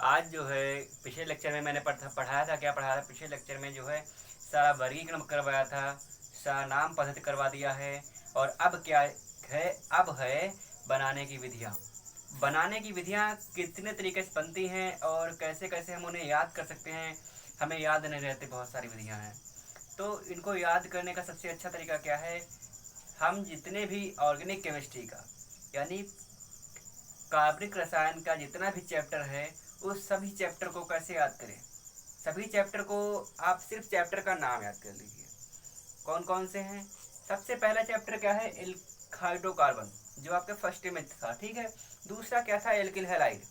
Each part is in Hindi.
आज जो है पिछले लेक्चर में मैंने पढ़ाया था, क्या पढ़ाया था पिछले लेक्चर में जो है सारा वर्गीकरण करवाया था, सारा नाम पद्धति करवा दिया है। और अब क्या है, अब है बनाने की विधियाँ। बनाने की विधियाँ कितने तरीके से बनती हैं और कैसे कैसे हम उन्हें याद कर सकते हैं। हमें याद नहीं रहते, बहुत सारी विधियाँ हैं। तो इनको याद करने का सबसे अच्छा तरीका क्या है, हम जितने भी ऑर्गेनिक केमिस्ट्री का यानी कार्बनिक रसायन का जितना भी चैप्टर है, उस सभी चैप्टर को कैसे याद करें। सभी चैप्टर को आप सिर्फ चैप्टर का नाम याद कर लीजिए, कौन कौन से हैं। सबसे पहला चैप्टर क्या है, हाइड्रोकार्बन, जो आपके फर्स्ट में था, ठीक है। दूसरा क्या था, एल्किल हैलाइड,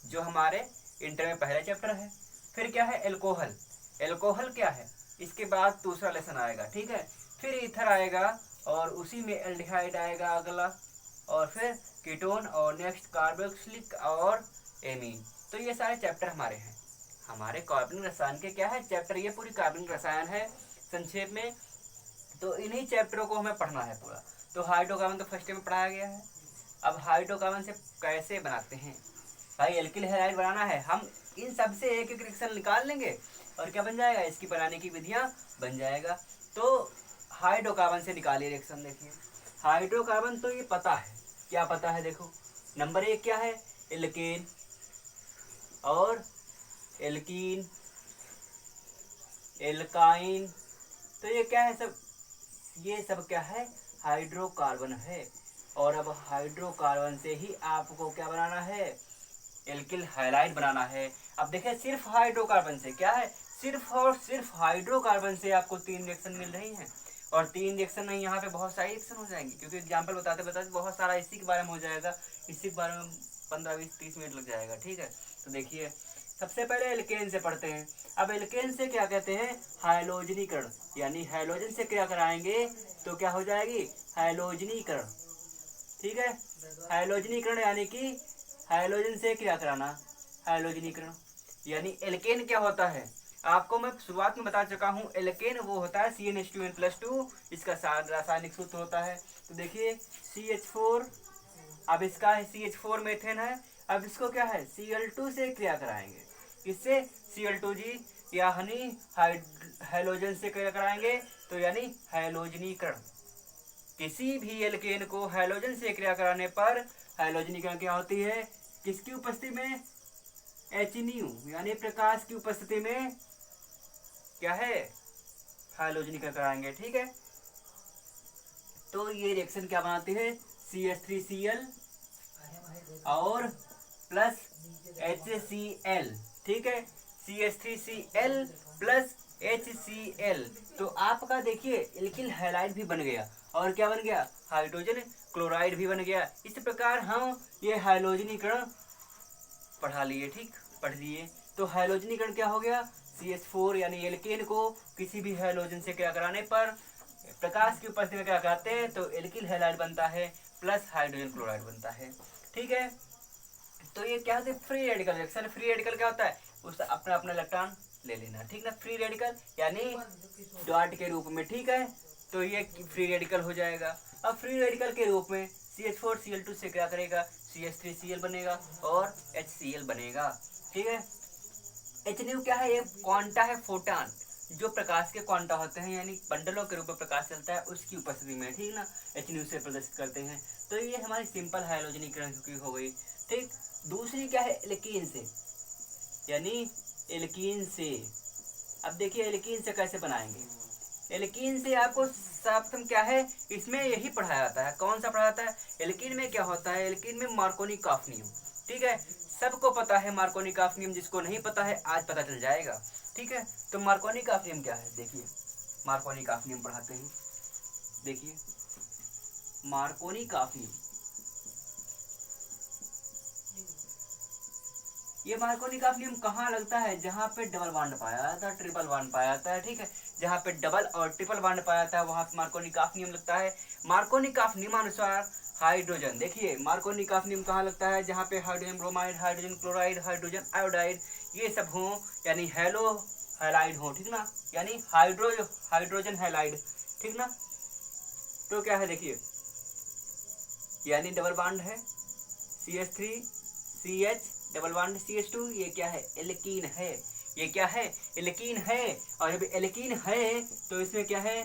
जो हमारे इंटर में पहला चैप्टर है। फिर क्या है, एल्कोहल। एल्कोहल क्या है, इसके बाद दूसरा लेसन आएगा, ठीक है। फिर ईथर आएगा और उसी में एल्डिहाइड आएगा अगला, और फिर कीटोन, और नेक्स्ट कार्बोक्सिलिक और एमीन। तो ये सारे चैप्टर हमारे हैं। हमारे कार्बनिक रसायन के क्या है चैप्टर, ये पूरी कार्बनिक रसायन है संक्षेप में। तो इन्हीं चैप्टरों को हमें पढ़ना है पूरा। तो हाइड्रोकार्बन तो फर्स्ट में पढ़ाया गया है। अब हाइड्रोकार्बन से कैसे बनाते हैं, भाई एल्किल हैलाइड बनाना है, हम इन सब से एक एक रिएक्शन निकाल लेंगे और क्या बन जाएगा, इसकी बनाने की विधियां बन जाएगा। तो हाइड्रोकार्बन से निकालिए रिएक्शन। देखिए हाइड्रोकार्बन तो ये पता है, क्या पता है, देखो नंबर 1 क्या है, एल्केन और एल्कीन, एल्काइन। तो ये क्या है सब, ये सब क्या है, हाइड्रोकार्बन है। और अब हाइड्रोकार्बन से ही आपको क्या बनाना है, एल्किल हैलाइड बनाना है। अब देखिए सिर्फ हाइड्रोकार्बन से क्या है, सिर्फ और सिर्फ हाइड्रोकार्बन से आपको 3 रिएक्शन मिल रही हैं। और 3 रिएक्शन नहीं, यहाँ पे बहुत सारी रिएक्शन हो जाएंगी, क्योंकि एग्जाम्पल बताते बताते बहुत सारा इसी के बारे में हो जाएगा। इसी के बारे में 15-20-30 मिनट लग जाएगा, ठीक है। तो देखिए सबसे पहले एल्केन से पढ़ते हैं। अब एल्केन से क्या कहते हैं, हाइलोजनीकरण, यानी हाइलोजन से क्या कराएंगे तो क्या हो जाएगी, हाइलोजनीकरण, ठीक है। हाइलोजनीकरण यानी कि हाइलोजन से क्या कराना, हाइलोजनीकरण। यानी एल्केन क्या होता है, आपको मैं शुरुआत में बता चुका हूँ, एल्केन वो होता है CnH2n+2, इसका रासायनिक सूत्र होता है। तो देखिए CH4, अब इसका CH4 मेथेन है। अब इसको क्या है, Cl2 से क्रिया कराएंगे, किससे, Cl2G, यानी हाइलोजन से क्रिया कराएंगे, तो यानी हाइलोजनीकरण। किसी भी एल्केन को हाइलोजन से क्रिया कराने पर हाइलोजनीकरण क्या होती है, किसकी उपस्थिति में, HNU यानी प्रकाश की उपस्थिति में क्या है, हाइलोजनीकरण कराएंगे, ठीक है। तो ये रिएक्शन क्या बनाती है, CH3Cl और प्लस HCl, ठीक है। CH3Cl plus HCl। तो आपका देखिए एल्किल हैलाइड भी बन गया, और क्या बन गया, हाइड्रोजन क्लोराइड भी बन गया। इस प्रकार हम ये हाइलोजनीकरण पढ़ा लिए, ठीक, पढ़ लिए। तो हाइलोजनीकरण क्या हो गया, CH4 यानी एल्केन को किसी भी हाइलोजन से क्या कराने पर प्रकाश की उपस्थिति में क्या कराते हैं, तो एल्किल हैलाइड बनता है प्लस हाइड्रोजन क्लोराइड बनता है, ठीक है। तो ये क्या होता है, free radical reaction. Free radical क्या होता है, उसका अपना अपना इलेक्ट्रॉन ले लेना, ठीक ना। फ्री रेडिकल यानी डॉट के रूप में, ठीक है। तो ये फ्री रेडिकल हो जाएगा। अब फ्री रेडिकल के रूप में CH4Cl2 से क्या करेगा, CH3Cl बनेगा और HCl बनेगा, ठीक है। HNU क्या है, ये क्वांटा है, फोटान, जो प्रकाश के क्वांटा होते हैं, यानी बंडलों के रूप में प्रकाश चलता है, उसकी उपस्थिति में, ठीक ना, HNU से प्रदर्शित करते हैं। तो ये हमारी सिंपल हाइलोजनीकरण की हो गई, ठीक। दूसरी क्या है, एल्कीन से, यानी एल्कीन से। अब देखिए एल्कीन से कैसे बनाएंगे, एल्कीन से आपको सर्वप्रथम क्या है, इसमें यही पढ़ाया जाता है। कौन सा पढ़ाया जाता है, एल्कीन में क्या होता है, एल्कीन में मार्कोनी-कॉफ नियम, ठीक है। सबको पता है मार्कोनी-कॉफ नियम, जिसको नहीं पता है आज पता चल जाएगा, ठीक है। तो मार्कोनी-कॉफ नियम क्या है, देखिए मार्कोनी-कॉफ नियम पढ़ाते हैं। देखिए मार्कोनी-कॉफ नियम, ये मार्कोनी-कॉफ नियम कहाँ लगता है, जहाँ पे डबल बॉन्ड पाया जाता है, ट्रिपल बॉन्ड पाया जाता है, ठीक है। जहाँ पे डबल और ट्रिपल बॉन्ड पाया जाता है वहां पे मार्कोनी-कॉफ नियम लगता है। मार्कोनी-कॉफ नियमानुसार हाइड्रोजन, देखिए मार्कोनी-कॉफ नियम कहाँ लगता है, जहाँ पे hydrogen bromide, hydrogen chloride, hydrogen iodide ये सब हो, यानी हेलो हैलाइड हो, ठीक ना, यानी हाइड्रोजन हैलाइड, ठीक ना। तो क्या है देखिए, यानी डबल बॉन्ड है CH3CH डबल बॉन्ड CH2, ये क्या है, एल्कीन है। ये क्या है, एल्कीन है। और जब एल्कीन है तो इसमें क्या है,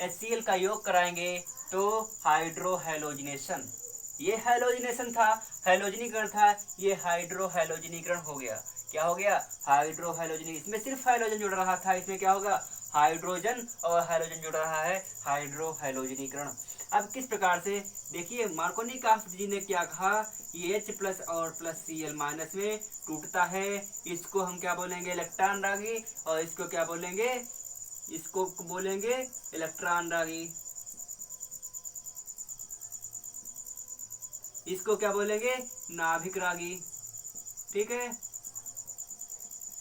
HCl का योग कराएंगे तो हाइड्रोहेलोजिनेशन, ये हेलोजिनेशन था, हेलोजनीकरण था, ये हाइड्रोहेलोजनीकरण हो गया। क्या हो गया, हाइड्रोहेलोजनी। इसमें सिर्फ हाइड्रोजन जुड़ रहा था, इसमें क्या होगा, हाइड्रोजन और हाइड्रोजन जुड़ रहा है, हाइड्रोहेलोजनीकरण। अब किस प्रकार से, देखिए मार्कोनिकॉफ जी ने क्या कहा, ये H प्लस और प्लस Cl माइनस में टूटता है, इसको हम क्या बोलेंगे, इलेक्ट्रॉन रागी, और इसको क्या बोलेंगे, इसको बोलेंगे इलेक्ट्रॉन रागी, इसको क्या बोलेंगे, नाभिक रागी। ठीक है,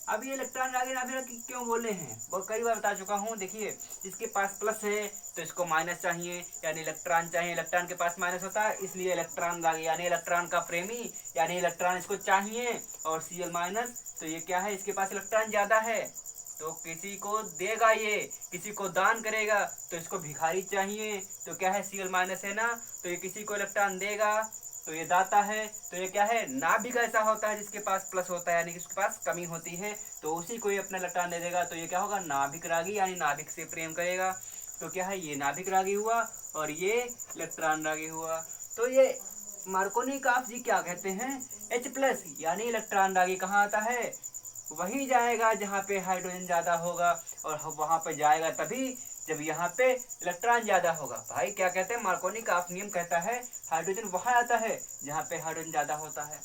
अब ये इलेक्ट्रॉन रागी नाभिक रागी क्यों बोले हैं, बहुत कई बार बता चुका हूँ। देखिए इसके पास प्लस है तो इसको माइनस चाहिए, यानी इलेक्ट्रॉन चाहिए, इलेक्ट्रॉन के पास माइनस होता है, इसलिए इलेक्ट्रॉन रागी, यानी इलेक्ट्रॉन का प्रेमी, यानी इलेक्ट्रॉन इसको चाहिए। और Cl माइनस, तो ये क्या है, इसके पास इलेक्ट्रॉन ज्यादा है तो किसी को देगा, ये किसी को दान करेगा, तो इसको भिखारी चाहिए, तो क्या है, Cl माइनस है ना, तो ये किसी को इलेक्ट्रॉन देगा, तो ये दाता है। तो ये क्या है, नाभिक ऐसा होता है जिसके पास प्लस होता है, यानी कि उसके पास कमी होती है, तो उसी को ये अपना इलेक्ट्रॉन दे देगा, तो ये क्या होगा, नाभिक रागी, यानी नाभिक से प्रेम करेगा। तो क्या है, ये नाभिक रागी हुआ और ये इलेक्ट्रॉन रागी हुआ। तो ये मार्कोनिकॉफ जी क्या कहते हैं, H प्लस यानी इलेक्ट्रॉन रागी कहाँ आता है, वहीं जाएगा जहाँ पे हाइड्रोजन ज्यादा होगा, और वहां पे जाएगा तभी जब यहाँ पे इलेक्ट्रॉन ज्यादा होगा। भाई क्या कहते हैं, मार्कोनिकॉफ नियम कहता है हाइड्रोजन वहां आता है जहाँ पे हाइड्रोजन ज्यादा होता है,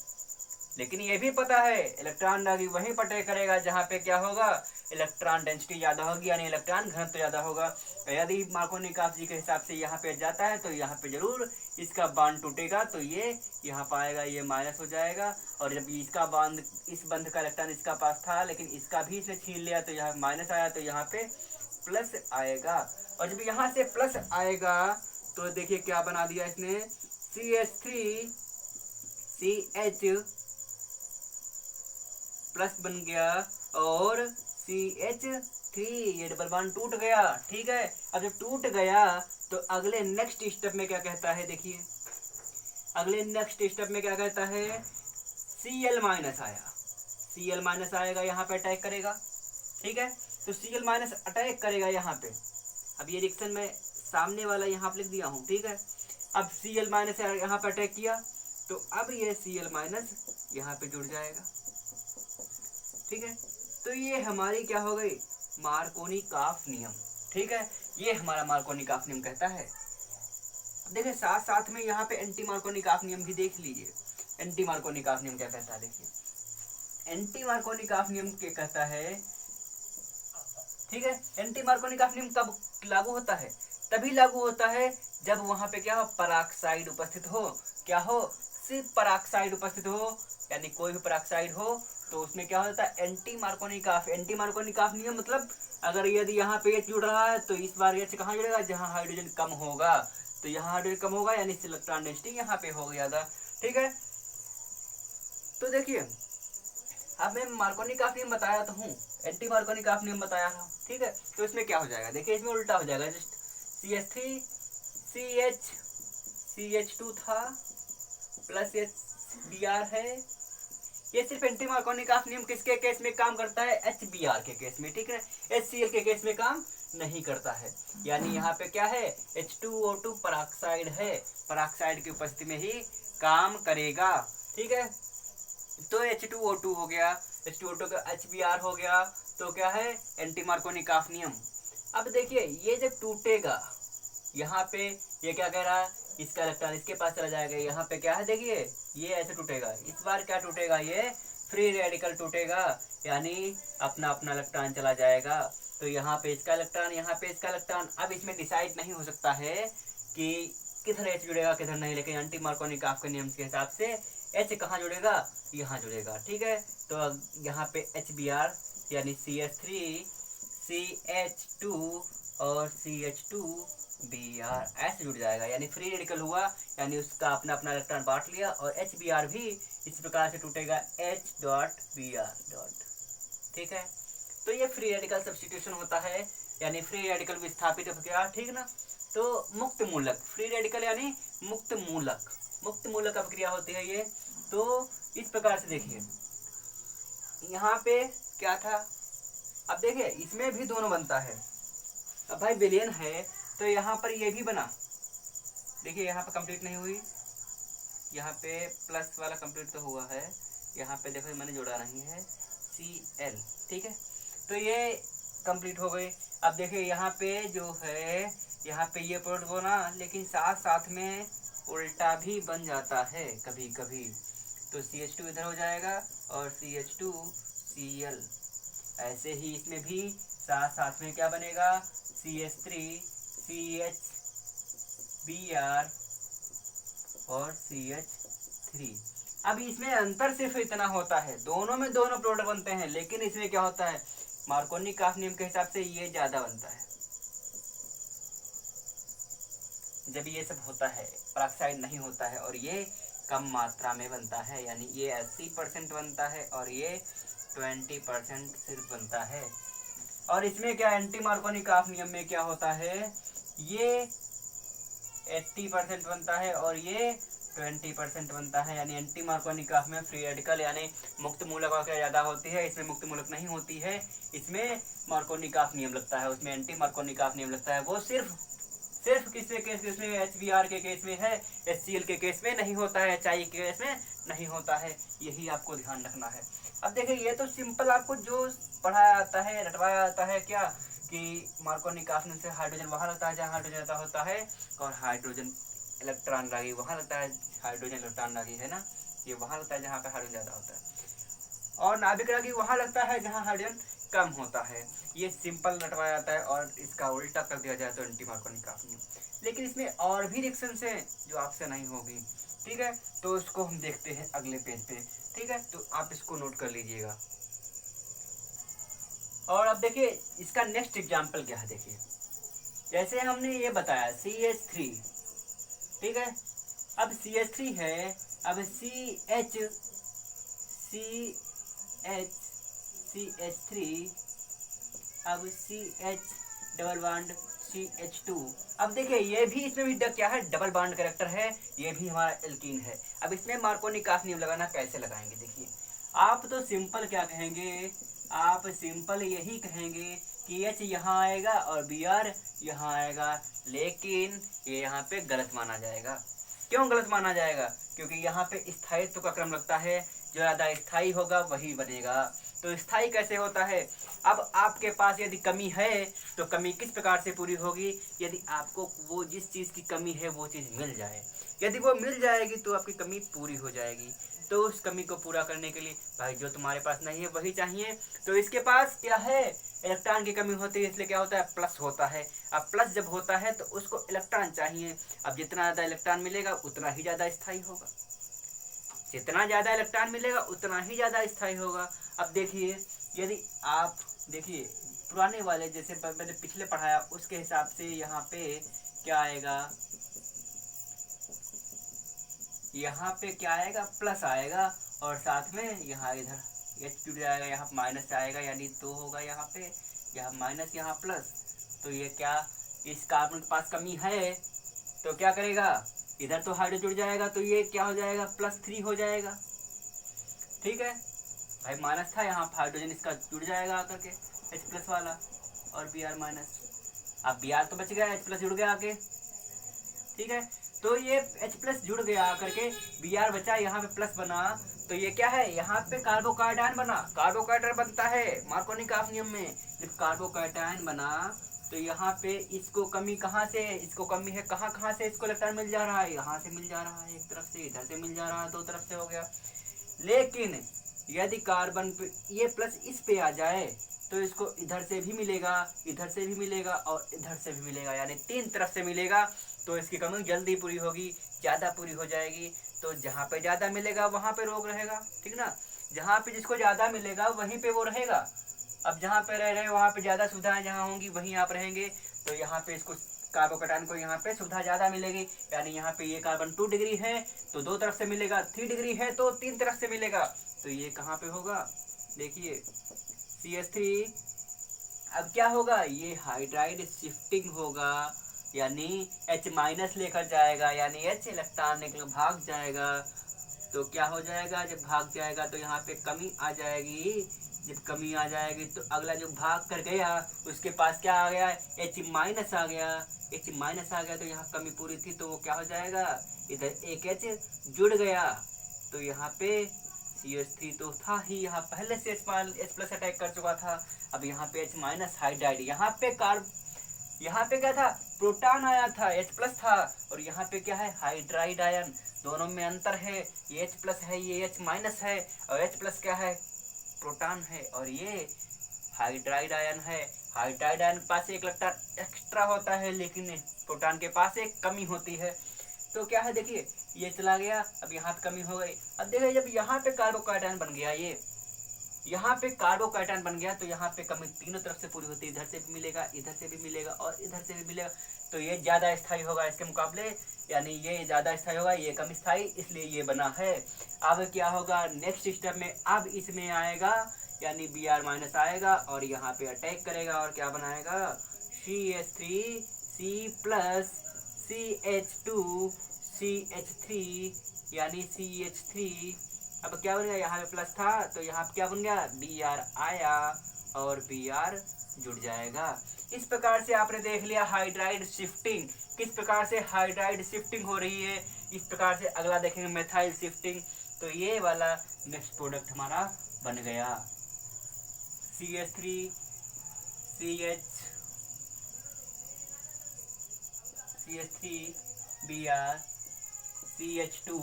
लेकिन ये भी पता है इलेक्ट्रॉन रागी वहीं पर तय करेगा जहाँ पे क्या होगा, इलेक्ट्रॉन डेंसिटी ज्यादा होगी, यानी इलेक्ट्रॉन घनत्व ज्यादा होगा। तो यदि मार्कोनिकॉफ जी के हिसाब से यहाँ पे जाता है तो यहाँ पे जरूर इसका बांध टूटेगा, तो ये यहाँ पर आएगा, ये माइनस हो जाएगा। और जब इसका बांध, इस बंध का इलेक्ट्रॉन इसका पास था, लेकिन इसका भी इसने छीन लिया, तो यहाँ माइनस आया, तो यहाँ पे प्लस आएगा। और जब यहाँ से प्लस आएगा तो देखिए क्या बना दिया इसने, CH3CH प्लस बन गया और CH3, ये डबल बॉन्ड टूट गया। ठीक है, अब जब टूट गया तो अगले नेक्स्ट स्टेप में क्या कहता है, देखिए अगले नेक्स्ट स्टेप में क्या कहता है, Cl माइनस आया, Cl माइनस आएगा, यहाँ पे अटैक करेगा। ठीक है, तो Cl माइनस अटैक करेगा यहाँ पे। अब ये रिएक्शन में सामने वाला यहाँ पे लिख दिया हूँ। ठीक है, अब Cl माइनस यहाँ पे अटैक किया, तो अब ये Cl माइनस यहाँ पे जुड़ जाएगा। ठीक है, तो ये हमारी क्या हो गई, मार्कोनिकॉफ नियम। ठीक है, ये हमारा मार्कोनिकॉफ नियम कहता है। देखिए साथ साथ में यहाँ पे एंटी मार्कोनिकॉफ नियम भी देख लीजिए। एंटी मार्कोनिकॉफ नियम क्या कहता है, देखिए एंटी मार्कोनिकॉफ नियम क्या कहता है। ठीक है, एंटी मार्कोनिकॉफ नियम कब लागू होता है, तभी लागू होता है जब वहां पे क्या हो, पराक्साइड उपस्थित हो। क्या हो, सिर्फ पराक्साइड उपस्थित हो, यानी कोई भी पराक्साइड हो, तो उसमें क्या होता है, एंटी मार्कोनिकॉफ। एंटी मार्कोनिकॉफ नियम मतलब अगर यदि यहाँ पे H जुड़ रहा है तो इस बार H कहाँ जुड़ेगा, जहाँ हाइड्रोजन कम होगा, तो यहाँ हाइड्रोजन कम होगा, यानी इलेक्ट्रॉन डेंसिटी यहाँ पे हो ज्यादा। ठीक है, तो देखिए अब मैं मार्कोनिकॉफ नियम बताया तो हूँ, एंटी मार्कोनिकॉफ नियम बताया था। ठीक है, तो इसमें क्या हो जाएगा, देखिए इसमें उल्टा हो जाएगा, जस्ट CH3CH2 था प्लस HBr है। ये सिर्फ एंटी मार्कोनिकॉफ नियम किसके केस में काम करता है, HBr के केस में। ठीक है, HCl के केस में काम नहीं करता है, यानी यहाँ पे क्या है, H2O2 पराक्साइड है, पराक्साइड की उपस्थिति में ही काम करेगा। ठीक है, तो H2O2 हो गया, H2O2 का HBr हो गया, तो क्या है, एंटी मार्कोनिकॉफ नियम। अब देखिए ये जब टूटेगा, यहाँ पे ये क्या कह रहा है, इसका इलेक्ट्रॉन इसके पास चला जाएगा, यहाँ पे क्या है, देखिए ये ऐसे टूटेगा, इस बार क्या टूटेगा, ये फ्री रेडिकल टूटेगा, यानी अपना अपना इलेक्ट्रॉन चला जाएगा। तो यहाँ पे इसका इलेक्ट्रॉन, यहाँ पे इसका इलेक्ट्रॉन। अब इसमें डिसाइड नहीं हो सकता है कि किधर H जुड़ेगा किधर नहीं, लेकिन एंटी मार्कोनिकॉफ के नियम के हिसाब से H कहाँ जुड़ेगा, यहाँ जुड़ेगा। ठीक है, तो यहाँ पे HBr यानी CH3 CH2 और CH2Br ऐसे जुड़ जाएगा, यानी फ्री रेडिकल हुआ, यानी उसका अपना अपना इलेक्ट्रॉन बांट लिया, और HBr भी इस प्रकार से टूटेगा H.Br. ठीक है, तो ये फ्री रेडिकल सब्स्टिट्यूशन होता है, यानी फ्री रेडिकल विस्थापित अभिक्रिया। ठीक ना, तो मुक्त मूलक, फ्री रेडिकल यानी मुक्त मूलक, मुक्त मूलक अभिक्रिया होती है ये। तो इस प्रकार से देखिए यहाँ पे क्या था, अब देखिए इसमें भी दोनों बनता है। अब भाई विलयन है तो यहाँ पर ये भी बना, देखिए यहाँ पे कंप्लीट नहीं हुई, यहाँ पे प्लस वाला कंप्लीट तो हुआ है, यहाँ पे देखो मैंने जोड़ा नहीं है Cl, ठीक है, तो ये कंप्लीट हो गई। अब देखिए यहाँ पे जो है यहाँ पे ये प्रोडक्ट बना, लेकिन साथ साथ में उल्टा भी बन जाता है कभी कभी, तो CH2 इधर हो जाएगा और CH2Cl। ऐसे ही इसमें भी साथ साथ में क्या बनेगा, CH3 CHBr और CH3। अब इसमें अंतर सिर्फ इतना होता है, दोनों में दोनों प्रोडक्ट बनते हैं, लेकिन इसमें क्या होता है, मार्कोनी-काफ नियम के हिसाब से ये ज्यादा बनता है। जब ये सब होता है पेरोक्साइड नहीं होता है और ये कम मात्रा में बनता है, यानी ये 80% बनता है और ये 20% सिर्फ बनता है। और इसमें क्या एंटी मार्कोनी-काफ नियम में क्या होता है, ये 80% बनता है और ये 20% बनता है, यानी एंटी मार्कोनी-काफ में फ्री रेडिकल यानी मुक्त मूलक क्या ज्यादा होती है, इसमें मुक्त मूलक नहीं होती है, इसमें मार्कोनी-काफ नियम लगता है, उसमें एंटी मार्कोनी-काफ नियम लगता है। वो सिर्फ किसके केस में, HBr के केस में है, HCl के केस में नहीं होता है, HI के केस में नहीं होता है, यही आपको ध्यान रखना है। अब देखिए ये तो सिंपल आपको जो पढ़ाया जाता है, रटवाया जाता है क्या, कि मार्कोनी-काफ नियम से हाइड्रोजन वहां लगता है जहाँ हाइड्रोजन ज्यादा होता है, और हाइड्रोजन इलेक्ट्रॉन रागी वहां लगता है, हाइड्रोजन इलेक्ट्रॉन रागी है ना, ये वहां लगता है जहाँ पे हाइड्रोजन ज्यादा होता है, और नाभिक रागी वहां लगता है जहाँ हाइड्रोजन कम होता है। ये सिंपल रटवाया जाता है और इसका उल्टा कर दिया जाए तो एंटी मार्कोनी-काफ नियम। लेकिन इसमें और भी रिएक्शंस हैं जो आपसे नहीं होगी, ठीक है, तो उसको हम देखते हैं अगले पेज पे, ठीक है, तो आप इसको नोट कर लीजिएगा। और अब देखिए इसका नेक्स्ट एग्जाम्पल क्या है, देखिए जैसे हमने ये बताया CH3, ठीक है, अब CH3 है, अब CH3, अब CH डबल बॉन्ड CH2। अब देखिए ये भी, इसमें भी क्या है, डबल बॉन्ड कैरेक्टर है, ये भी हमारा एल्कीन है। अब इसमें मार्कोनी-काफ नियम लगाना कैसे लगाएंगे, देखिए आप तो सिंपल क्या कहेंगे, आप सिंपल यही कहेंगे कि H यहाँ आएगा और Br यहाँ आएगा, लेकिन ये यहाँ पे गलत माना जाएगा। क्यों गलत माना जाएगा, क्योंकि यहाँ पे स्थायित्व का क्रम लगता है, जो ज्यादा स्थायी होगा वही बनेगा। तो स्थायी कैसे होता है, अब आपके पास यदि कमी है तो कमी किस प्रकार से पूरी होगी, यदि आपको वो जिस चीज की कमी है वो चीज मिल जाए, यदि वो मिल जाएगी तो आपकी कमी पूरी हो जाएगी। तो उस कमी को पूरा करने के लिए भाई जो तुम्हारे पास नहीं है वही चाहिए, तो इसके पास क्या है, इलेक्ट्रॉन की कमी होती है, इसलिए क्या होता है, प्लस होता है। अब प्लस जब होता है तो उसको इलेक्ट्रॉन चाहिए, अब जितना ज्यादा इलेक्ट्रॉन मिलेगा उतना ही ज्यादा स्थायी होगा, जितना ज्यादा इलेक्ट्रॉन मिलेगा उतना ही ज्यादा स्थायी होगा। अब देखिए यदि आप देखिए पुराने वाले जैसे मैंने पिछले पढ़ाया उसके हिसाब से यहाँ पे क्या आएगा, यहाँ पे क्या आएगा, प्लस आएगा, और साथ में यहाँ इधर H जुड़ जाएगा, यहाँ माइनस आएगा, यानी 2 होगा यहाँ पे, यहाँ माइनस यहाँ प्लस। तो ये क्या, इस कार्बन के पास कमी है तो क्या करेगा, इधर तो हाइड्रोजन जुड़ जाएगा, तो ये क्या हो जाएगा, +3 हो जाएगा, ठीक है भाई, माइनस था यहाँ हाइड्रोजन इसका जुड़ जाएगा आकर के H+ वाला और Br माइनस, अब Br तो बच गया, H+ जुड़ गया आके, ठीक है, तो ये H+ जुड़ गया आकर के, Br बचा, यहाँ पे प्लस बना, तो ये क्या है, यहाँ पे कार्बोकार्टायन बना, कार्बोकार्टायन बनता है मार्कोनी-काफ नियम में। जब कार्बोकार्टायन बना तो यहाँ पे इसको कमी कहाँ से, इसको कमी है कहाँ से, इसको इलेक्ट्रॉन मिल जा रहा है, यहाँ से मिल जा रहा है, एक तरफ से, इधर से मिल जा रहा है, 2 तरफ से हो गया। लेकिन यदि कार्बन पे ये प्लस इस पे आ जाए तो इसको इधर से भी मिलेगा, इधर से भी मिलेगा और इधर से भी मिलेगा, यानी 3 तरफ से मिलेगा, तो इसकी कमी जल्दी पूरी होगी, ज़्यादा पूरी हो जाएगी। तो जहाँ पे ज़्यादा मिलेगा वहाँ पे रोग रहेगा, ठीक ना, जहाँ पे जिसको ज़्यादा मिलेगा वहीं पे वो रहेगा। अब जहाँ पे रह रहे हैं वहाँ पे ज़्यादा सुविधाएं जहाँ होंगी वहीं आप रहेंगे, तो यहाँ पे इसको कार्बोकार्टायन को यहाँ पे सुविधा ज़्यादा मिलेगी, यानी यहाँ पे ये कार्बन 2 डिग्री है तो 2 तरफ से मिलेगा, 3 डिग्री है तो 3 तरफ से मिलेगा, तो ये कहाँ पे होगा, देखिए CH3। अब क्या होगा, ये हाइड्राइड शिफ्टिंग होगा, यानी H- लेकर जाएगा, यानी H इलेक्ट्रॉन निकल भाग जाएगा, तो क्या हो जाएगा, जब भाग जाएगा तो यहाँ पे कमी आ जाएगी। जब कमी आ जाएगी तो अगला जो भाग कर गया उसके पास क्या आ गया, H माइनस आ गया। H माइनस आ गया तो यहाँ कमी पूरी थी तो वो क्या हो जाएगा, इधर एक H जुड़ गया। तो यहाँ पे CH3 तो था ही, यहाँ पहले से H प्लस अटैक कर चुका था। अब यहाँ पे H माइनस हाइड्राइड, यहाँ पे क्या था, प्रोटॉन आया था, H प्लस था, और यहाँ पे क्या है, हाइड्राइड आयन। दोनों में अंतर है, ये H प्लस है, ये H माइनस है, और H प्लस क्या है, प्रोटॉन है, और ये हाइड्राइड आयन है। हाइड्राइड आयन के पास एक इलेक्ट्रॉन एक्स्ट्रा होता है, लेकिन प्रोटॉन के पास एक कमी होती है। तो क्या है, देखिए ये चला गया, अब यहाँ पे कमी हो गई। अब देखिए जब यहाँ पे कार्बोकैटायन बन गया, ये यहाँ पे कार्बोकैटायन बन गया तो यहाँ पे कमी तीनों तरफ से पूरी होती है, इधर से भी मिलेगा, इधर से भी मिलेगा, और इधर से भी मिलेगा। तो ये ज्यादा स्थायी होगा इसके मुकाबले, यानी ये ज्यादा स्थायी होगा, ये कम स्थायी, इसलिए ये बना है। अब क्या होगा नेक्स्ट स्टेप में, अब इसमें आएगा, यानी Br माइनस आएगा और यहाँ पे अटैक करेगा और क्या बनाएगा, CH3C प्लस CH2 CH3, यानी CH3। अब क्या बन गया, यहाँ पे प्लस था तो यहाँ पे क्या बन गया, Br आया और Br जुड़ जाएगा। इस प्रकार से आपने देख लिया हाइड्राइड शिफ्टिंग, किस प्रकार से हाइड्राइड शिफ्टिंग हो रही है। इस प्रकार से अगला देखेंगे मेथाइल शिफ्टिंग। तो ये वाला नेक्स्ट प्रोडक्ट हमारा बन गया, CH3 Br CH2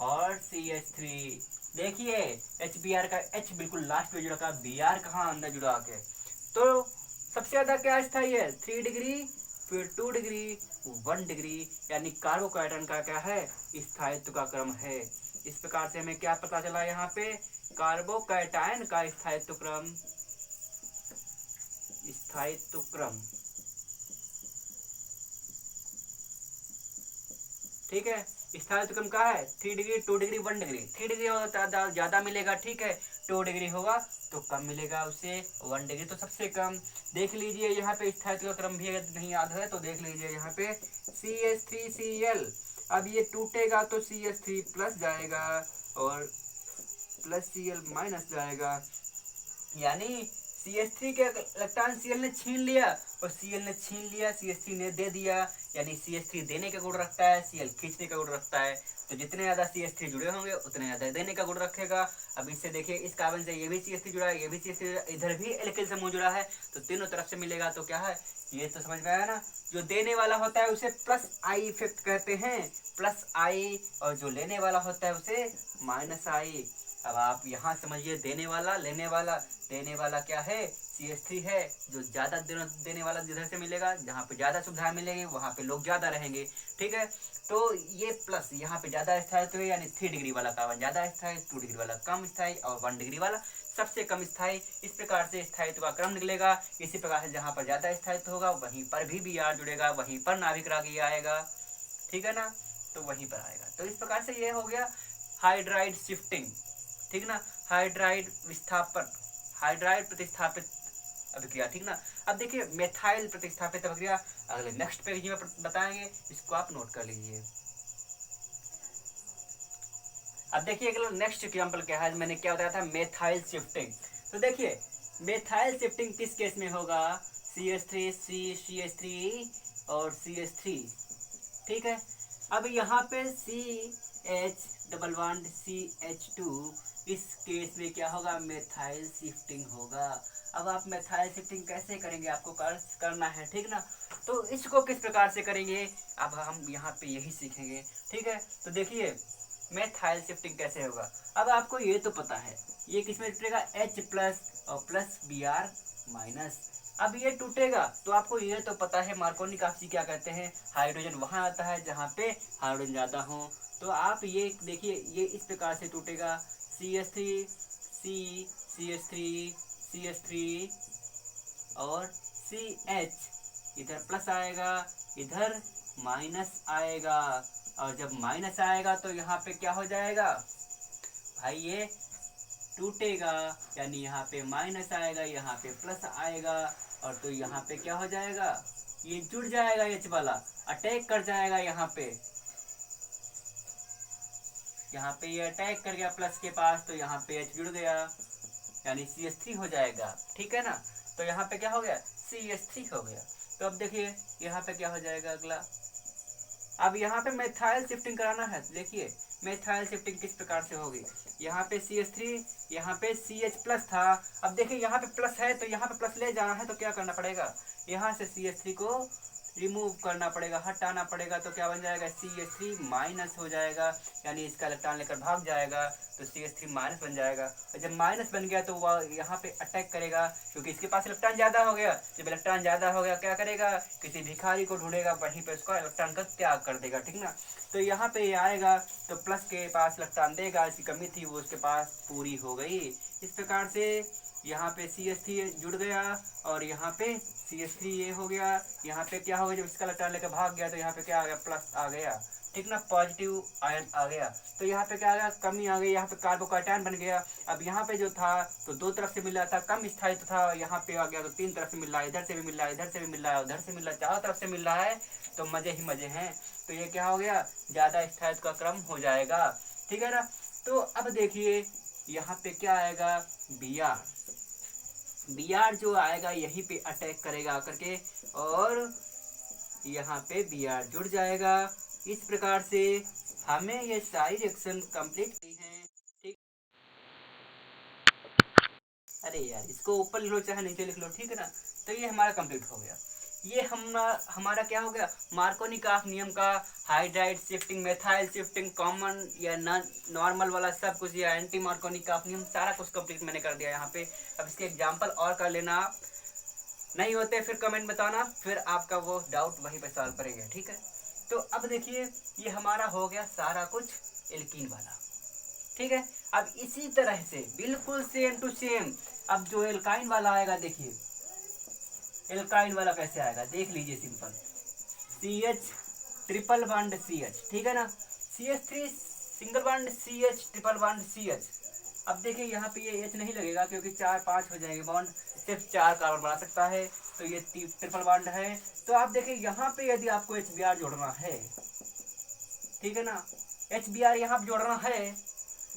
और CH3। देखिए HBr का H बिल्कुल लास्ट में जुड़ा था, Br कहाँ अंदर जुड़ा के। तो सबसे ज्यादा क्या स्थायी है, 3 डिग्री, फिर 2 डिग्री, 1 डिग्री, यानी कार्बोकैटायन का क्या है, स्थायित्व का क्रम है। इस प्रकार से हमें क्या पता चला, यहाँ पे कार्बोकैटायन का स्थायित्व क्रम, ठीक है। स्थायित्व क्रम का है 3 डिग्री, 2 डिग्री, 1 डिग्री। 3 डिग्री होगा ज्यादा मिलेगा, ठीक है, 2 डिग्री होगा तो कम मिलेगा उसे, 1 डिग्री तो सबसे कम। देख लीजिए यहाँ पे स्थायित्व का क्रम भी अगर नहीं याद है तो देख लीजिए यहाँ पे CH3Cl, अब ये टूटेगा तो CH3 प्लस जाएगा और प्लस Cl माइनस जाएगा, यानी CH3 के इलेक्ट्रॉन Cl ने छीन लिया और Cl ने छीन लिया, CH3 ने दे दिया, यानी CH3 देने का गुण रखता है, Cl खींचने का गुण रखता है। तो जितने ज्यादा CH3 जुड़े होंगे उतने ज्यादा देने का गुण रखेगा। अब इससे देखिए इस कार्बन से ये भी CH3 जुड़ा है, ये भी CH3 जुड़ा है, इधर भी एल्किल समूह जुड़ा है, तो तीनों तरफ से मिलेगा। तो क्या है, ये तो समझ में आया ना। जो देने वाला होता है उसे प्लस आई इफेक्ट कहते हैं, प्लस आई, और जो लेने वाला होता है उसे माइनस आई। अब आप यहाँ समझिए, देने वाला लेने वाला, देने वाला क्या है, CH3 है, जो ज्यादा देने वाला जिधर से मिलेगा, जहाँ पे ज्यादा सुविधा मिलेगी वहां पे लोग ज्यादा रहेंगे, ठीक है। तो ये प्लस यहाँ पे ज्यादा स्थायित्व है, यानी 3 डिग्री वाला कार्बन ज्यादा स्थायी, 2 डिग्री वाला कम स्थायी, और 1 डिग्री वाला सबसे कम स्थायी। इस प्रकार से स्थायित्व का क्रम निकलेगा। इसी प्रकार से जहाँ पर ज्यादा स्थायित्व होगा वहीं पर भी Br जुड़ेगा, वहीं पर नाभिक रागी आएगा, ठीक है ना, तो वहीं पर आएगा। तो इस प्रकार से ये हो गया हाइड्राइड शिफ्टिंग, ठीक ना, हाइड्राइड विस्थापन, हाइड्राइड प्रतिस्थापित अभिक्रिया, ठीक ना। अब देखिए मेथाइल प्रतिस्थापित अभिक्रिया अगले नेक्स्ट पेज में बताएंगे, इसको आप नोट कर लीजिए। अब देखिए अगला नेक्स्ट एग्जांपल क्या है, मैंने क्या बताया था, मेथाइल शिफ्टिंग। तो देखिए मेथाइल शिफ्टिंग किस केस में होगा, CH3 CH3 और CH3, ठीक है। अब यहाँ पे CH डबल बॉन्ड CH2, इस केस में क्या होगा, मेथाइल शिफ्टिंग होगा। अब आप मेथाइल शिफ्टिंग कैसे करेंगे, आपको करना है, ठीक ना। तो इसको किस प्रकार से करेंगे, अब हम यहाँ पे यही सीखेंगे, ठीक है। तो देखिए मेथाइल शिफ्टिंग कैसे होगा। अब आपको ये तो पता है ये किसमें टूटेगा, H प्लस और प्लस Br माइनस। अब ये टूटेगा तो आपको ये तो पता है मार्कोनी काफी क्या कहते हैं, हाइड्रोजन वहां आता है जहाँ पे हाइड्रोजन ज्यादा हो। तो आप ये देखिए ये इस प्रकार से टूटेगा, CH3 CH3 और CH, इधर प्लस आएगा, इधर माइनस आएगा, और जब माइनस आएगा तो यहाँ पे क्या हो जाएगा भाई, ये टूटेगा, यानी यहाँ पे माइनस आएगा, यहाँ पे प्लस आएगा, और तो यहाँ पे क्या हो जाएगा, ये जुड़ जाएगा, H वाला अटैक कर जाएगा यहाँ पे, यहाँ पे ये अटैक कर गया प्लस के पास, तो यहाँ पे H जुड़ गया यानी CH3 हो जाएगा, ठीक है ना। तो यहाँ पे क्या हो गया, CH3 हो गया। तो अब देखिए यहाँ पे क्या हो जाएगा अगला, अब यहाँ पे मेथाइल शिफ्टिंग कराना है। तो देखिए मेथाइल शिफ्टिंग किस प्रकार से होगी, यहाँ पे CH3, यहाँ पे CH प्लस था। अब देखिए यहाँ पे प्लस है तो यहाँ पे प्लस ले जाना है, तो क्या करना पड़ेगा, यहाँ से CH3 को रिमूव करना पड़ेगा, हटाना पड़ेगा। तो क्या बन जाएगा, CH3 माइनस हो जाएगा, यानी इसका इलेक्ट्रॉन लेकर भाग जाएगा, तो CH3 माइनस बन जाएगा। और जब माइनस बन गया तो वह यहाँ पे अटैक करेगा, क्योंकि इसके पास इलेक्ट्रॉन ज़्यादा हो गया। जब इलेक्ट्रॉन ज़्यादा हो गया क्या करेगा, किसी भिखारी को ढूंढेगा, वहीं पे उसका इलेक्ट्रॉन का त्याग कर देगा, ठीक ना। तो यहाँ पे ये आएगा तो प्लस के पास इलेक्ट्रॉन देगा, इसकी कमी थी वो उसके पास पूरी हो गई। इस प्रकार से यहाँ पे CH3 जुड़ गया और यहाँ पे CH3 ये हो गया। यहाँ पे क्या हो गया, जब इसका इलेक्ट्रॉन लेकर भाग गया तो यहाँ पे क्या आ गया, प्लस आ गया, ठीक ना, पॉजिटिव आयन आ गया। तो यहाँ पे क्या आ गया, कमी आ गई, यहाँ पे कार्बोकैटायन बन गया। अब यहाँ पे जो था तो दो तरफ से मिल रहा था, कम स्थायित्व था, यहाँ पे आ गया तो तीन तरफ से मिल रहा है, इधर से भी मिल रहा है, इधर से भी मिल रहा है, उधर से मिल रहा है, चारों तरफ से मिल रहा है, तो मजे ही मजे हैं। तो ये क्या हो गया, ज्यादा स्थायित्व का क्रम हो जाएगा, ठीक है ना। तो अब देखिए यहाँ पे क्या आएगा, Br जो आएगा यहीं पे अटैक करेगा आकर के, और यहाँ पे Br जुड़ जाएगा। इस प्रकार से हमें ये सारी रिएक्शन कंप्लीट की है, ठीक। अरे यार इसको ऊपर लिख लो चाहे नीचे लिख लो, ठीक है ना। तो ये हमारा कंप्लीट हो गया। ये हमारा क्या हो गया, मार्कोनिकॉफ नियम का hydride shifting, methyl shifting, common या नॉर्मल वाला सब कुछ, या एंटी मार्कोनिकॉफ नियम, सारा कुछ कंप्लीट मैंने कर दिया यहाँ पे। अब इसके एग्जांपल और कर लेना आप, नहीं होते फिर कमेंट बताना, फिर आपका वो डाउट वहीं पे सॉल्व करेंगे, ठीक है। तो अब देखिए ये हमारा हो गया सारा कुछ एल्कीन वाला, ठीक है। अब इसी तरह से बिल्कुल सेम टू सेम अब जो एल्काइन वाला आएगा, देखिए एल्काइन वाला कैसे आएगा, देख लीजिए simple, CH triple bond CH, ठीक है ना, CH3 single bond CH triple bond CH। अब देखिए यहाँ पे ये H नहीं लगेगा क्योंकि 4-5 हो जाएंगे बॉन्ड, सिर्फ 4 कार्बन बना सकता है, तो ये ट्रिपल बॉन्ड है। तो आप देखिए यहाँ पे यदि आपको HBr जोड़ना है, ठीक है ना, HBr यहाँ पे जोड़ना है,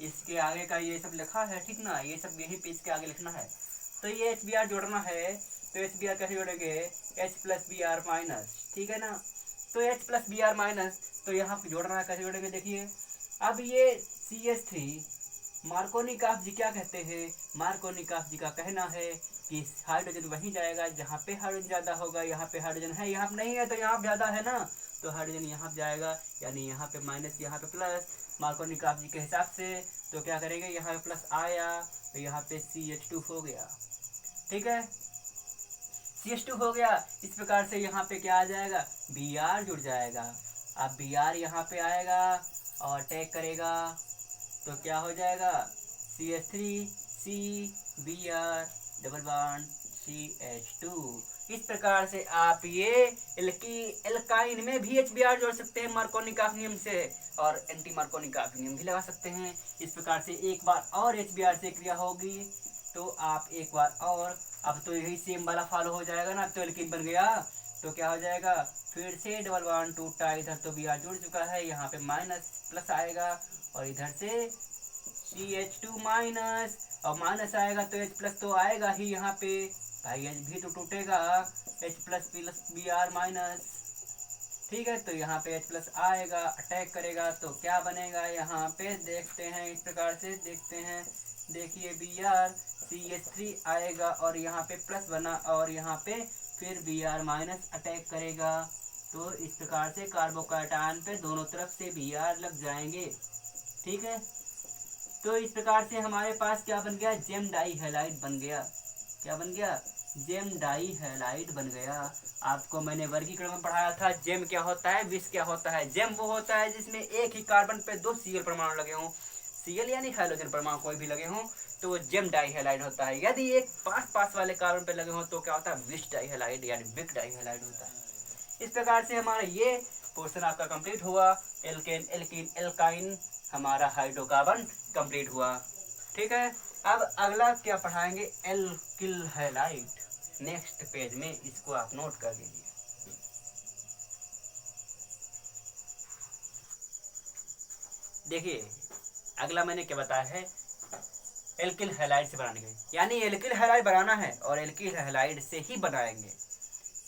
इसके आगे का ये सब लिखा है, ठीक ना, ये सब यही पे इसके आगे लिखना है। तो ये HBr जोड़ना है, तो HBr कैसे जोड़ेंगे, H प्लस Br माइनस, ठीक है ना। तो H प्लस Br माइनस, तो यहाँ पे जोड़ना है, कैसे जोड़ेंगे देखिए। अब ये CH3 मार्कोनिकॉफ जी क्या कहते हैं, मार्कोनिकॉफ जी का कहना है कि हाइड्रोजन वहीं जाएगा जहाँ पे हाइड्रोजन ज़्यादा होगा। यहाँ पे हाइड्रोजन है, यहाँ पे नहीं है, तो यहाँ पे ज़्यादा है ना, तो हाइड्रोजन यहाँ पे जाएगा, यानी यहाँ पे माइनस, यहाँ पे प्लस, मार्कोनिकॉफ जी के हिसाब से। तो क्या करेंगे, यहाँ पे प्लस आया तो यहाँ पे CH2 हो गया, ठीक है, CH2 हो गया। इस प्रकार से यहाँ पे क्या आ जाएगा, Br जुड़ जाएगा। अब Br यहाँ पे आएगा और अटैक करेगा, तो क्या हो जाएगा, CH3 C Br double bond CH2। इस प्रकार से आप ये एल्काइन में भी HBr जोड़ सकते हैं मार्कोनिकॉफ नियम से, और एंटी मार्कोनिकॉफ नियम भी लगा सकते हैं। इस प्रकार से एक बार और HBr से क्रिया होगी, तो आप एक बार और, अब तो यही सेम वाला फॉलो हो जाएगा ना, तो एल्कीन बन गया, तो क्या हो जाएगा, फिर से डबल बॉन्ड टूटा, इधर तो Br जुड़ चुका है, यहाँ पे माइनस प्लस आएगा, और इधर से CH2 माइनस, और माइनस आएगा तो H प्लस तो आएगा ही यहाँ पे, भाई H भी तो टूटेगा, H plus plus Br minus, ठीक है। तो यहाँ पे H प्लस आएगा, अटैक करेगा, तो क्या बनेगा, यहाँ पे देखते हैं, इस प्रकार से देखते हैं, देखिए Br CH3 आएगा और यहाँ पे प्लस बना, और यहाँ पे फिर Br माइनस अटैक करेगा, तो इस प्रकार से कार्बोकैटायन पे दोनों तरफ से Br लग जाएंगे, ठीक है। तो इस प्रकार से हमारे पास क्या बन गया, जेम डाई हैलाइड बन गया। क्या बन गया, जेम डाई हैलाइड बन गया। आपको मैंने वर्गीकरण में पढ़ाया था, जेम क्या होता है, विष क्या होता है। जेम वो होता है जिसमें एक ही कार्बन पे 2 Cl परमाणु लगे हों, Cl यानी हाइड्रोजन परमाणु कोई भी लगे हों, तो वो जेम डाई हैलाइड होता है। यदि एक पास वाले कार्बन पे लगे हों तो क्या होता है, विष डाई हैलाइड यानी विक डाई हैलाइड होता है। इस प्रकार से हमारा ये पोर्शन आपका कंप्लीट हुआ, एल्केन एल्कीन एल्काइन हमारा हाइड्रोकार्बन कंप्लीट हुआ, ठीक है। अब अगला क्या पढ़ाएंगे, एल्किल हैलाइड, नेक्स्ट पेज में, इसको आप नोट कर लीजिए। देखिए अगला मैंने क्या बताया है, एल्किल हैलाइड से बनाने के, यानी एल्किल हैलाइड बनाना है और एल्किल हैलाइड से ही बनाएंगे।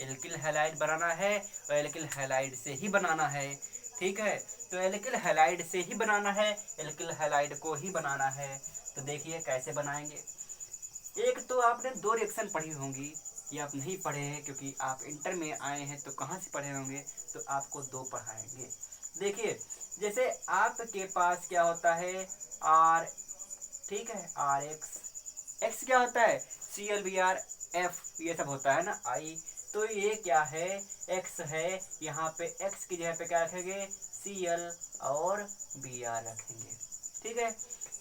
एल्किल हैलाइड बनाना है और एल्किल हैलाइड से ही बनाना है, ठीक है। तो एल्किल हैलाइड से ही बनाना है, एल्किल हैलाइड को ही बनाना है। तो देखिए कैसे बनाएंगे। एक तो आपने 2 रिएक्शन पढ़ी होंगी, ये आप नहीं पढ़े हैं क्योंकि आप इंटर में आए हैं, तो कहाँ से पढ़े होंगे, तो आपको 2 पढ़ाएंगे। देखिए जैसे आपके पास क्या होता है, आर, ठीक है, आर एक्स क्या होता है, C L B R F, ये सब होता है ना, आई। तो ये क्या है, एक्स है, यहाँ पे एक्स की जगह पे क्या रखेंगे, सी एल और बी आर रखेंगे, ठीक है।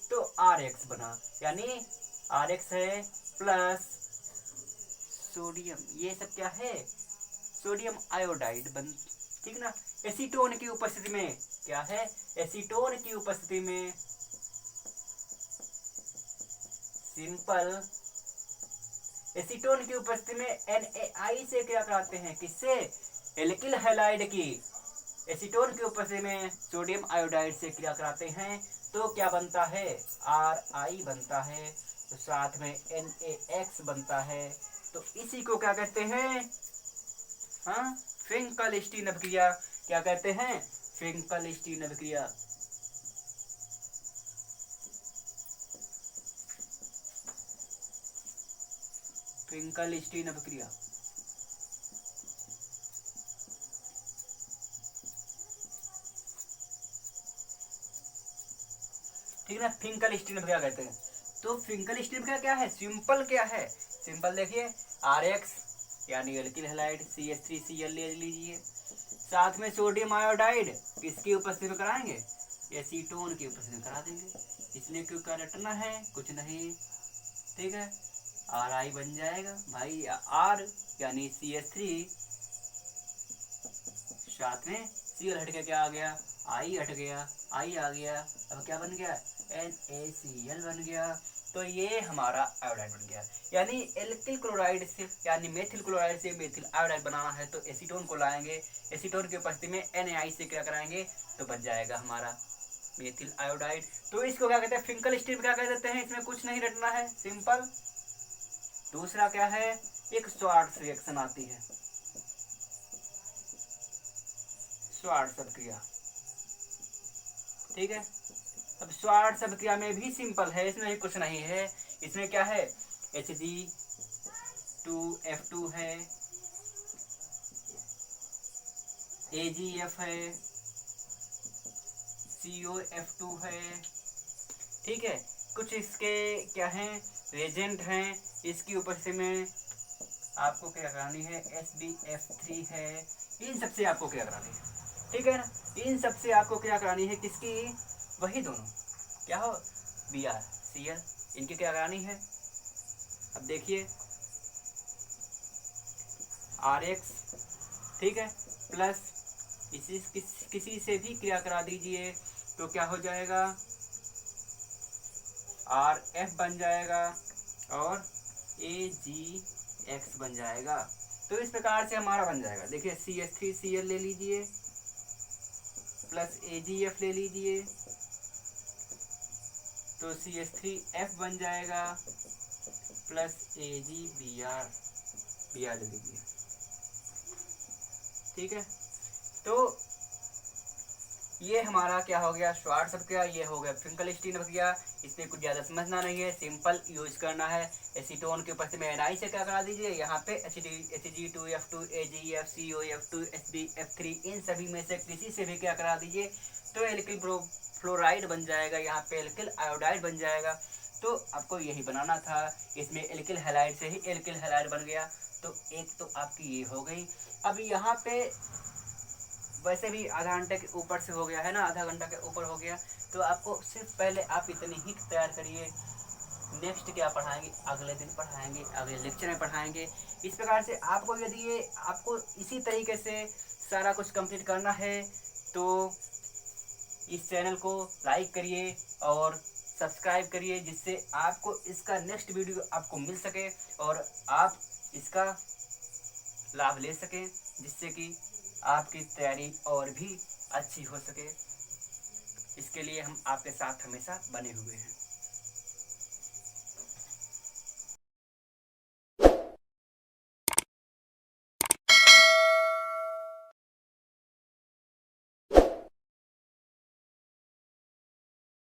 तो आर एक्स बना, यानी आर एक्स है प्लस सोडियम, ये सब क्या है, सोडियम आयोडाइड बन, ठीक ना। एसीटोन की उपस्थिति में क्या है, एसीटोन की उपस्थिति में सिंपल, एसीटोन की उपस्थिति में NaI से क्या कराते हैं, किससे, एल्किल हैलाइड की, एसीटोन की उपस्थिति में सोडियम आयोडाइड से क्रिया कराते हैं, तो क्या बनता है, RI बनता है, तो साथ में NaX बनता है। तो इसी को क्या कहते हैं, हाँ, फिंकल-स्टीन अभिक्रिया, क्या कहते हैं, फिंकल-स्टीन अभिक्रिया। फिंकल-स्टीन अभिक्रिया, ठीक है ना, फिंकल-स्टीन अभिक्रिया कहते हैं। तो फिंकल-स्टीन अभिक्रिया क्या है, सिंपल क्या है, सिंपल देखिए RX यानी एल्किल हैलाइड CH3Cl ले लीजिए, साथ में सोडियम आयोडाइड किसकी उपस्थिति में कराएंगे, एसीटोन की उपस्थिति में करा देंगे। इसमें क्यों क्या रटना है, कुछ नहीं, ठीक है। RI बन जाएगा भाई, R यानी CH3, साथ में Cl हट के क्या आ गया, I हट गया, I आ गया, अब क्या बन गया, NaCl बन गया। तो ये हमारा आयोडाइड बन गया। यानी एल्किल क्लोराइड से यानी मेथिल क्लोराइड से मेथिल आयोडाइड बनाना है तो एसीटोन को लाएंगे, एसीटोन की उपस्थिति में NaI से क्या कराएंगे, तो बन जाएगा हमारा मेथिल आयोडाइड। तो इसको क्या कहते हैं, फिंकल-स्टीन क्या कह देते हैं, इसमें कुछ नहीं रटना है, सिंपल। दूसरा क्या है, एक स्वार्ट्ज रिएक्शन आती है, स्वार्ट्ज अभिक्रिया, ठीक है। अब स्वार्ट्ज अभिक्रिया में भी सिंपल है, इसमें भी कुछ नहीं है। इसमें क्या है, Hg2F2 है, AgF है, COF2 है, ठीक है। कुछ इसके क्या हैं, रेजेंट हैं, इसकी उपस्थिति में आपको क्या करानी है, SbF3 है, इन सबसे आपको क्या करानी है, ठीक है ना। इन सबसे आपको क्या करानी है, किसकी, वही दोनों क्या हो, BrCl, इनकी क्या करानी है। अब देखिए RX, ठीक है, प्लस किसी से भी क्रिया करा दीजिए तो क्या हो जाएगा, RF बन जाएगा और AgX बन जाएगा। तो इस प्रकार से हमारा बन जाएगा। देखिए CH3Cl ले लीजिए प्लस AgF ले लीजिए तो CH3F बन जाएगा प्लस AgBr, Br ले लीजिए, ठीक है। तो ये हमारा क्या हो गया, स्वार्ट्ज अभिक्रिया, ये हो गया फिंकल-स्टीन अभिक्रिया। इसमें कुछ ज़्यादा समझना नहीं है, सिंपल यूज करना है। एसीटोन के उपस्थिति में NaI से क्या करा दीजिए, यहाँ पे Hg2F2, AgF, COF2, SbF3, इन सभी में से किसी से भी क्या करा दीजिए तो एल्किल फ्लोराइड बन जाएगा, यहाँ पे एल्किल आयोडाइड बन जाएगा। तो आपको यही बनाना था, इसमें एल्किल हैलाइड से ही एल्किल हैलाइड बन गया। तो एक तो आपकी ये हो गई। अब यहाँ पे वैसे भी आधा घंटे के ऊपर से हो गया है ना, आधा घंटा के ऊपर हो गया, तो आपको सिर्फ पहले आप इतनी ही तैयार करिए। नेक्स्ट क्या पढ़ाएंगे, अगले दिन पढ़ाएंगे, अगले लेक्चर में पढ़ाएंगे। इस प्रकार से आपको यदि ये आपको इसी तरीके से सारा कुछ कंप्लीट करना है तो इस चैनल को लाइक करिए और सब्सक्राइब करिए, जिससे आपको इसका नेक्स्ट वीडियो आपको मिल सके और आप इसका लाभ ले सकें, जिससे कि आपकी तैयारी और भी अच्छी हो सके। इसके लिए हम आपके साथ हमेशा बने हुए हैं।